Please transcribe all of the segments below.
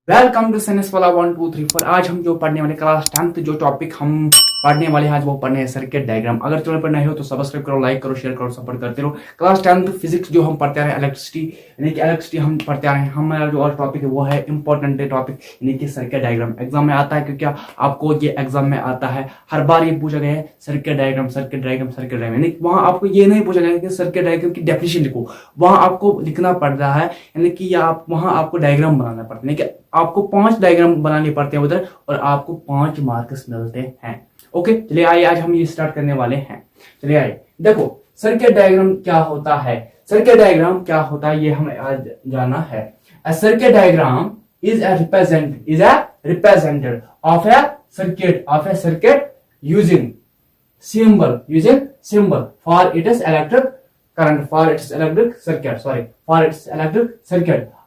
Welcome to science वाला 1 2 3 4। आज हम जो पढ़ने वाले क्लास 10th जो टॉपिक हम पढ़ने वाले हैं आज वो पढ़ने हैं सर्किट डायग्राम। अगर चैनल पर नए हो तो सब्सक्राइब करो, लाइक करो, शेयर करो, सपोर्ट करते रहो। क्लास 10th फिजिक्स जो हम पढ़ते आ रहे हैं इलेक्ट्रिसिटी, यानी कि इलेक्ट्रिसिटी हम पढ़ते आ रहे हैं। हमारा जो और टॉपिक है वो है इंपॉर्टेंट टॉपिक, यानी कि सर्किट डायग्राम। एग्जाम में आता है क्योंकि आपको ये एग्जाम में आता है, हर बार ये पूछा गया है circuit diagram circuit diagram circuit diagram. यानी वहां आपको ये नहीं पूछा गया कि सर्किट डायग्राम की डेफिनेशन लिखो, वहां आपको लिखना पड़ रहा है, यानी कि आप वहां आपको डायग्राम बनाना पड़ता है। आपको 5 डायग्राम बनाने पड़ते हैं उधर और आपको 5 मार्क्स मिलते हैं। ओके, चलिए आइए आज हम ये स्टार्ट करने वाले हैं। चलिए आइए देखो सर्किट डायग्राम क्या होता है। सर्किट डायग्राम क्या होता है ये हमें आज जाना है। A circuit diagram is a represented of a circuit using symbol for its electric current, for its electric circuit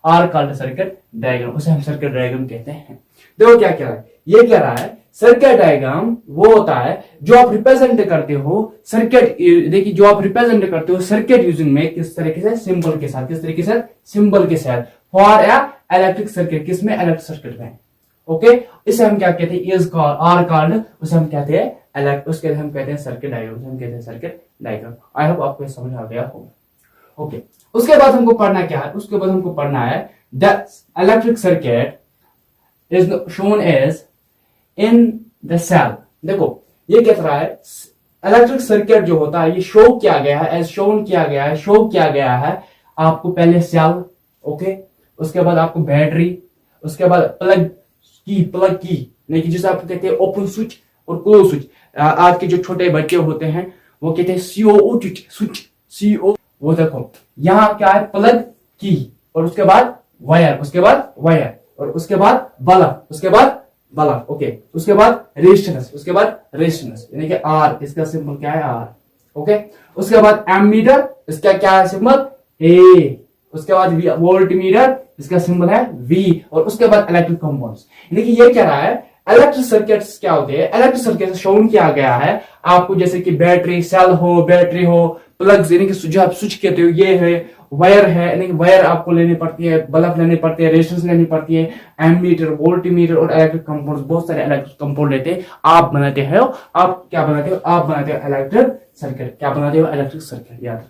are called circuit diagram। उसे हम सर्किट डायग्राम कहते हैं। देखो क्या कह रहा है, ये कह रहा है सर्किट डायग्राम वो होता है जो आप रिप्रेजेंट करते हो सर्किट। देखिए जो आप रिप्रेजेंट करते हो सर्किट यूजिंग में किस तरीके से, सिंबल के साथ, किस तरीके से, सिंबल के साथ। फॉर ए इलेक्ट्रिक सर्किट, किसमें, इलेक्ट्रिक सर्किट में। ओके, इसे हम क्या कहते हैं, आर कॉल्ड, उसे हम कहते हैं उसके हम कहते हैं सर्किट डायग्राम, हम कहते हैं सर्किट डायग्राम। आई होप आपको समझ आ गया होगा। ओके, उसके बाद हमको पढ़ना क्या है, उसके बाद हमको पढ़ना है the electric circuit is shown as in the cell. देखो ये कह रहा है इलेक्ट्रिक सर्किट जो होता है ये शो किया गया है, एज शोन किया गया है, शो किया गया है आपको पहले सेल, ओके, उसके बाद आपको बैटरी, उसके बाद प्लग की नहीं कि जिसे आप कहते हैं ओपन स्विच और क्लोज स्विच। आज के जो छोटे बच्चे होते हैं वो कहते हैं सीओ स्विच, वो देखो यहाँ क्या है, प्लग की और उसके बाद वायर, उसके बाद वायर और उसके बाद बल्ब, उसके बाद बल्ब, ओके, उसके बाद रेजिस्टेंस, उसके बाद रेजिस्टेंस, यानी कि आर, इसका सिंबल क्या है, आर, ओके। उसके बाद एमीटर, इसका क्या है सिंबल, ए। उसके बाद वोल्ट मीटर, इसका सिंबल है वी। और उसके बाद इलेक्ट्रिक कंपाउंड्स, यानी कि ये कह रहा है इलेक्ट्रिक सर्किट्स क्या होते हैं। इलेक्ट्रिक सर्किट शोन किया गया है आपको, जैसे कि बैटरी, सेल हो, बैटरी हो, प्लग्स यानी कि स्विच कहते हो, ये है वायर है, यानी कि वायर आपको लेनी पड़ती है, बल्ब लेने पड़ते हैं, रेजिस्टेंस लेनी पड़ती है, एमीटर, वोल्टमीटर और इलेक्ट्रिक कंपाउंड्स, बहुत सारे इलेक्ट्रिक कंपाउंड लेते हैं। आप बनाते हो, आप क्या बनाते हो, आप बनाते हो इलेक्ट्रिक सर्किट, क्या बनाते हो, इलेक्ट्रिक सर्किट, याद।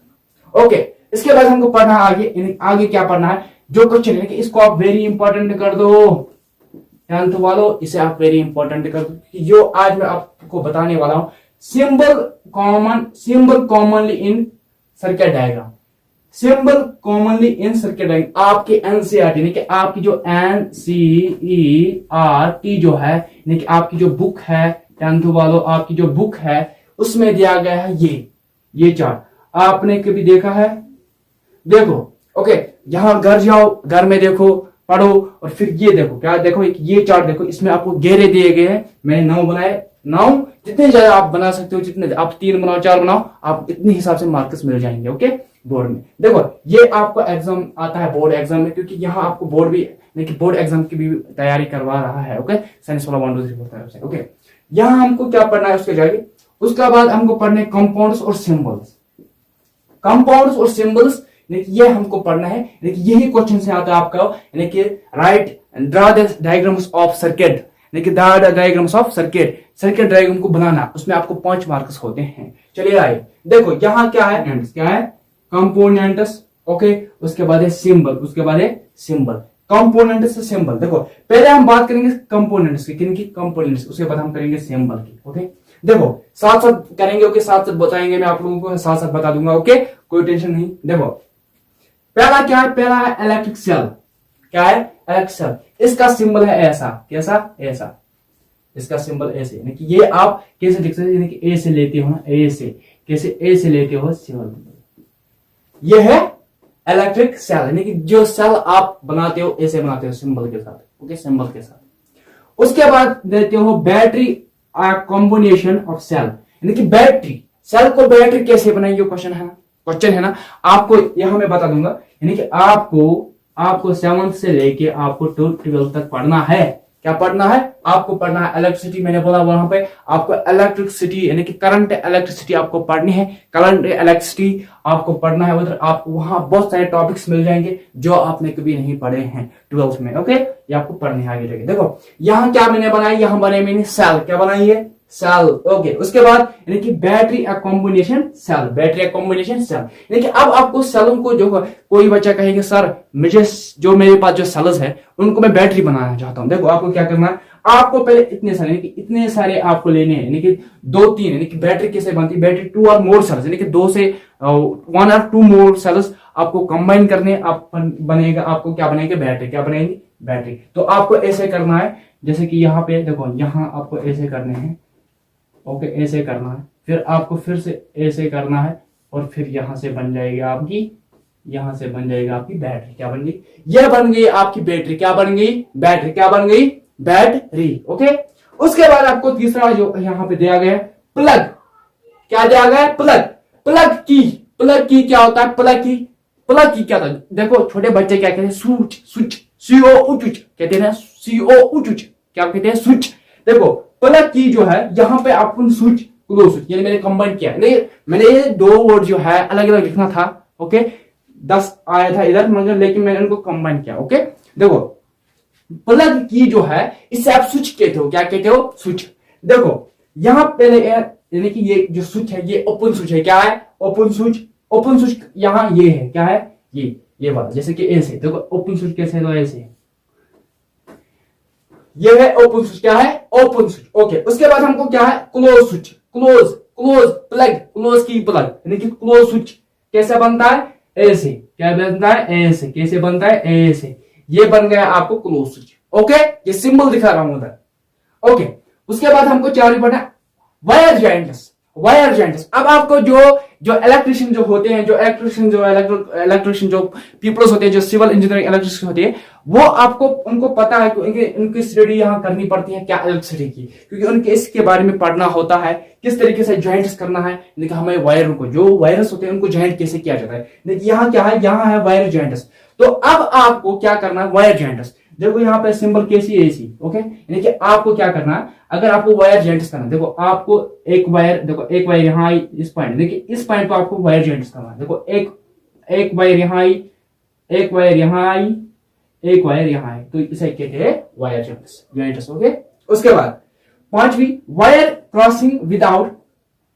ओके, इसके बाद हमको पढ़ना आगे क्या पढ़ना है, जो क्वेश्चन है कि इसको आप वेरी इंपॉर्टेंट कर दो, टेंथ वालों, इसे आप वेरी इंपॉर्टेंट कर दो। जो आज मैं आपको बताने वाला हूं, symbol commonly in circuit diagram, symbol commonly in circuit diagram. आपके एनसीईआरटी यानी कि आपकी जो एनसीईआरटी जो है, यानी कि आपकी जो बुक है टेंथ वालों, आपकी जो बुक है उसमें दिया गया है ये चार्ट। आपने कभी देखा है, देखो, ओके, यहां घर जाओ, घर में देखो, पढ़ो और फिर ये देखो, क्या देखो, ये चार्ट देखो, इसमें आपको घेरे दिए गए हैं। मैंने 9 बनाए, 9 जितने ज्यादा आप बना सकते हो, जितने आप 3 बनाओ, 4 बनाओ, आप इतने हिसाब से मार्क्स मिल जाएंगे। ओके, बोर्ड में देखो ये आपको एग्जाम आता है, बोर्ड एग्जाम में, क्योंकि यहाँ आपको बोर्ड भी, लेकिन बोर्ड एग्जाम की भी तैयारी करवा रहा है। ओके, साइंस वाला 1 2 3 4 तरफ से। ओके, यहाँ हमको क्या पढ़ना है, उसके जाके उसके बाद हमको पढ़ने कंपाउंड्स और सिंबल्स, कंपाउंड्स और सिंबल्स, ये हमको पढ़ना है। यही क्वेश्चन से आता है आपका, यानी कि right draw the diagrams of circuit, यानी कि draw the diagrams of circuit, circuit diagram को बनाना, उसमें आपको 5 मार्क्स होते हैं। चलिए आइए देखो यहाँ क्या है, क्या है, कंपोनेंट्स, ओके, उसके बाद है सिंबल, उसके बाद है सिंबल, कंपोनेंट्स से सिंबल। देखो पहले हम बात करेंगे कंपोनेंट्स की, किन की, कंपोनेंट्स, उसके बाद हम करेंगे सिंबल की। ओके, देखो साथ साथ करेंगे, ओके, साथ साथ बताएंगे, मैं आप लोगों को साथ साथ बता दूंगा। ओके, कोई टेंशन नहीं। देखो पहला क्या है, पहला है इलेक्ट्रिक सेल। क्या है, इलेक्ट्रिक सेल, इसका सिंबल है ऐसा, कैसा, ऐसा, इसका सिंबल ऐसे, यानी कि ये आप कैसे लिख सकते हैं, यानी कि ए से लेते हो ना, ए से, कैसे ए से लेते हो सिंबल, ये है इलेक्ट्रिक सेल, यानी कि जो सेल आप बनाते हो ऐसे बनाते हो सिंबल के साथ। ओके, सिंबल के साथ। उसके बाद देते हो बैटरी, कॉम्बिनेशन ऑफ सेल, यानी कि बैटरी, सेल को बैटरी कैसे बनाएंगे, क्वेश्चन है ना, आपको यहां मैं बता दूंगा। यानी कि आपको 7th से लेके आपको 12th तक पढ़ना है। क्या पढ़ना है? आपको पढ़ना है इलेक्ट्रिसिटी। मैंने बोला वहां पे आपको इलेक्ट्रिसिटी यानी कि करंट इलेक्ट्रिसिटी आपको पढ़नी है। करंट इलेक्ट्रिसिटी आपको पढ़ना है। उधर आपको वहां बहुत सारे टॉपिक्स मिल जाएंगे जो आपने कभी नहीं पढ़े हैं 12th में। ओके, ये आपको पढ़ने है आगे जाके। देखो यहाँ क्या मैंने बनाई, यहाँ बने मैंने सेल। क्या बनाई है? सेल। ओके, उसके बाद यानी कि battery combination cell, battery combination cell. यानी कि अब आपको सेलों को, जो कोई बच्चा कहेगा सर मुझे जो मेरे पास जो सेल्स है उनको मैं बैटरी बनाना चाहता हूं। देखो आपको क्या करना है, आपको पहले इतने सारे आपको लेने हैं, यानी कि 2-3, यानी कि बैटरी कैसे बनती है, बैटरी 2 और मोर सेल्स, यानी कि 2 से 1 और 2 मोर सेल्स आपको कंबाइन करने, आप बनेगा, आपको क्या बनेगा? बैटरी। क्या बनेगी? बैटरी। तो आपको ऐसे करना है, जैसे कि यहाँ पे देखो, यहाँ आपको ऐसे करने हैं। ओके, ऐसे करना है, फिर आपको फिर से ऐसे करना है, और फिर यहां से बन जाएगी आपकी, यहां से बन जाएगा आपकी बैटरी। क्या बन गई? यह बन गई आपकी बैटरी। क्या बन गई? बैटरी। क्या बन गई? बैटरी। ओके, उसके बाद आपको तीसरा जो यहां पे दिया गया है प्लग। क्या दिया गया है? प्लग। प्लग की, प्लग की क्या होता है? प्लग की, प्लग की क्या होता है? देखो छोटे बच्चे क्या कहते हैं? स्विच, स्विच, सीओ उच कहते हैं ना, सीओ उच क्या कहते हैं? स्विच। देखो प्लग की जो है, यहां पे आपको स्विच, क्लोज स्विच, यानी मैंने कंबाइन किया नहीं, मैंने ये 2 वर्ड जो है अलग अलग लिखना था। ओके, 10 आया था इधर, मगर लेकिन मैंने उनको कंबाइन किया। ओके, देखो प्लग की जो है, इसे आप स्विच कहते हो। क्या कहते हो? स्विच। देखो यहां पहले यानी कि ये जो स्विच है ये ओपन स्विच है। क्या है? Open switch. ओपन स्विच यहां ये है, क्या है? ये वाला, जैसे कि ऐसे। देखो ओपन स्विच कैसे है? तो ऐसे ये है ओपन स्विच। क्या है? Open switch. ओके, उसके बाद हमको क्या है? Close switch. Close, close plug, close की प्लग, यानी कि क्लोज स्विच कैसे बनता है? ऐसे। क्या बनता है? ऐसे। कैसे बनता है? ऐसे। ये बन गया आपको क्लोज स्विच। ओके, ये सिंबल दिखा रहा हूं उधर। ओके, उसके बाद हमको क्या पढ़ना? Wire joints. Wire joints. अब आपको जो इलेक्ट्रिशियन जो होते हैं, जो इलेक्ट्रिशियन जो पीपल्स होते हैं, जो सिविल इंजीनियरिंग इलेक्ट्रिशियन होते हैं, वो आपको उनको पता है कि उनकी स्टडी यहाँ करनी पड़ती है क्या? इलेक्ट्रिसिटी की, क्योंकि उनके इसके बारे में पढ़ना होता है, किस तरीके से ज्वाइंट्स करना है। लेकिन हमें वायर को, जो वायरस होते हैं उनको ज्वाइंट कैसे किया जाता है। लेकिन यहाँ क्या है? यहाँ है वायर ज्वाइंट्स। तो अब आपको क्या करना है? Wire joints. देखो यहाँ पे सिंबल कैसी एसी। ओके, यानी कि आपको क्या करना है, अगर आपको वायर ज्वाइंट्स करना है, देखो आपको एक वायर, देखो एक वायर यहाँ आई इस पॉइंट, देखिए इस पॉइंट पर आपको वायर ज्वाइंट्स करना है। देखो एक वायर यहाँ आई, एक वायर यहाँ आई, एक वायर यहाँ आई, तो इसे कहते हैं वायर ज्वाइंट्स। ओके, उसके बाद 5वीं, wire crossing without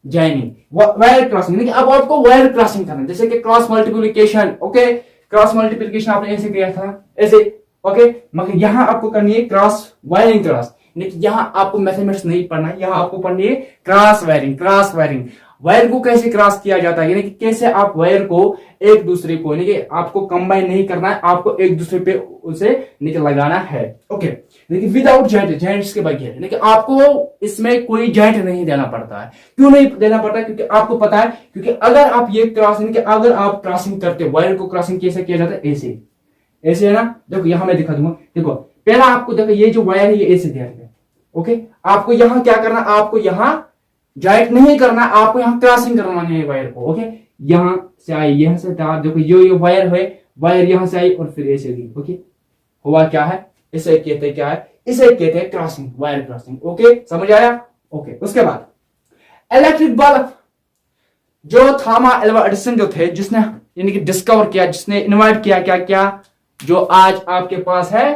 joining. Wire crossing, यानी कि अब आपको वायर क्रॉसिंग करना है, जैसे कि cross multiplication. Okay, cross multiplication आपने ऐसे किया था, ऐसे। ओके, मगर यहां आपको करनी है क्रॉस वायरिंग। क्रॉस, लेकिन यहां आपको मैथमेटिक्स नहीं पढ़ना है, यहां आपको पढ़नी है cross wiring. Cross wiring, wire को कैसे क्रॉस किया जाता है, यानी कि कैसे आप वायर को एक दूसरे को, यानी कि आपको कंबाइन नहीं करना है, आपको एक दूसरे पे उसे लगाना है। ओके, लेकिन विदाउट जॉइंट, जॉइंट्स के बगैर, यानी कि आपको इसमें कोई जॉइंट नहीं देना पड़ता है। क्यों नहीं देना पड़ता है? क्योंकि आपको पता है, क्योंकि अगर आप ये क्रॉस, यानी कि अगर आप क्रॉसिंग करते हो, वायर को क्रॉसिंग कैसे किया जाता है? ऐसे, ऐसे है ना। देखो यहां मैं दिखा दूंगा। देखो पहला आपको देखो, ये जो वायर है ये ऐसे दिया गया। ओके, आपको यहां क्या करना? आपको यहां जॉइंट नहीं करना, आपको यहां क्रॉसिंग करना है वायर को। ओके, यहां से आई, यहां से तार, देखो ये वायर है, वायर यहां से आई और फिर ऐसे गई। ओके, हुआ क्या है? इसे कहते हैं क्या है? इसे कहते हैं क्रॉसिंग, वायर क्रॉसिंग। ओके, समझ आया? ओके, उसके बाद इलेक्ट्रिक बल्ब, जो थॉमस अल्वा एडिसन जो थे, जिसने यानी कि डिस्कवर किया, जिसने इन्वाइट किया, क्या क्या, जो आज आपके पास है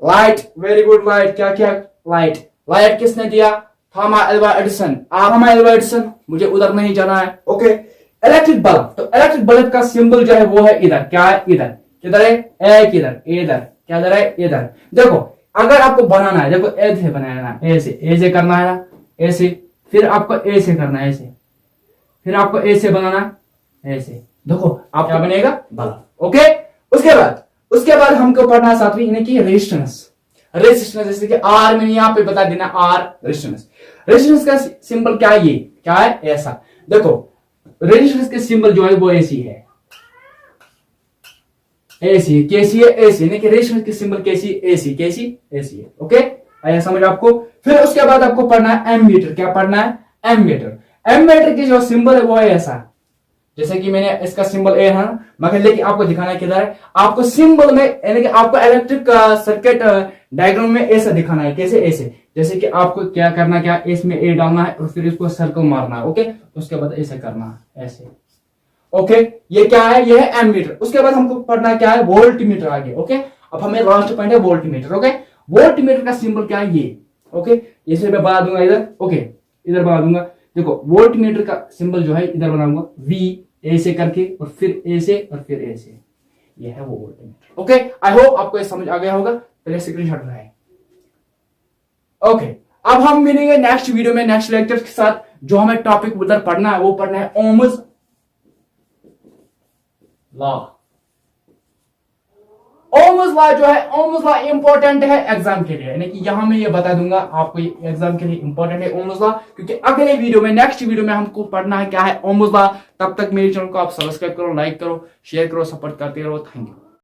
लाइट। Very good, light. क्या क्या? लाइट। लाइट किसने दिया? Thomas Alva Edison. Thomas Alva Edison, मुझे उधर नहीं जाना है। ओके, इलेक्ट्रिक बल्ब, तो इलेक्ट्रिक बल्ब का सिंबल जो है वो है इधर। क्या है? इधर। किधर है? एक इधर, इधर। क्या इधर है? इधर। देखो अगर आपको बनाना है, देखो ऐसे बनाना है, ऐसे ऐसे करना है ना, ऐसे, फिर आपको ऐसे करना है, ऐसे, फिर आपको ऐसे बनाना, ऐसे। देखो आप क्या बनेगा? बल्ब। ओके, उसके बाद हमको पढ़ना है 7वीं, यानी कि रेजिस्टेंस। रेजिस्टेंस, जैसे कि आर मैंने यहां पे बता देना, आर रेजिस्टेंस। रेजिस्टेंस का सिंबल क्या है? ये क्या है? ऐसा। देखो रेजिस्टेंस के सिंबल जो है वो ऐसी है, ऐसी है। कैसी है? ऐसी, यानी कि रेजिस्टेंस की सिंबल कैसी? ऐसी। कैसी? ऐसी है। ओके, आया समझ आपको? फिर उसके बाद आपको पढ़ना है एमीटर। क्या पढ़ना है? एमीटर। एमीटर की जो सिंबल है वो है ऐसा, जैसे कि मैंने इसका सिंबल ए है, मगर लेकिन आपको दिखाना किधर है, आपको सिंबल में यानी कि आपको इलेक्ट्रिक सर्किट डायग्राम में ऐसे दिखाना है। कैसे? ऐसे, जैसे कि आपको क्या करना, क्या इसमें ए डालना है और फिर इसको सर्कल मारना है। ओके, उसके बाद ऐसे करना है, ऐसे। ओके, ये क्या है? ये है एमीटर। उसके बाद हमको पढ़ना क्या है? वोल्ट मीटर आगे। ओके, अब हमें लास्ट पॉइंट है volt meter. Okay, volt meter का सिंबल क्या है? ये। ओके, इसे मैं बना दूंगा इधर। ओके, इधर बना दूंगा। देखो, वोल्ट मीटर का सिंबल जो है इधर बनाऊंगा, वी ऐसे करके और फिर ऐसे और फिर ऐसे। ये है वो volt meter. Okay, I hope आपको ये समझ आ गया होगा। पहले स्क्रीनशॉट बनाए। ओके, अब हम मिलेंगे नेक्स्ट वीडियो में, नेक्स्ट लेक्चर के साथ। जो हमें टॉपिक उधर पढ़ना है वो पढ़ना है ओम्स लॉ। ओम्स लॉ जो है, ओम्स लॉ इंपॉर्टेंट है एग्जाम के लिए, यानी कि यहां मैं ये बता दूंगा आपको, ये एग्जाम के लिए इंपॉर्टेंट है ओम्स लॉ, क्योंकि अगले वीडियो में, नेक्स्ट वीडियो में हमको पढ़ना है क्या है? Ohm's law. तब तक मेरे चैनल को आप सब्सक्राइब करो, लाइक करो, शेयर करो, सपोर्ट करते रहो। Thank you.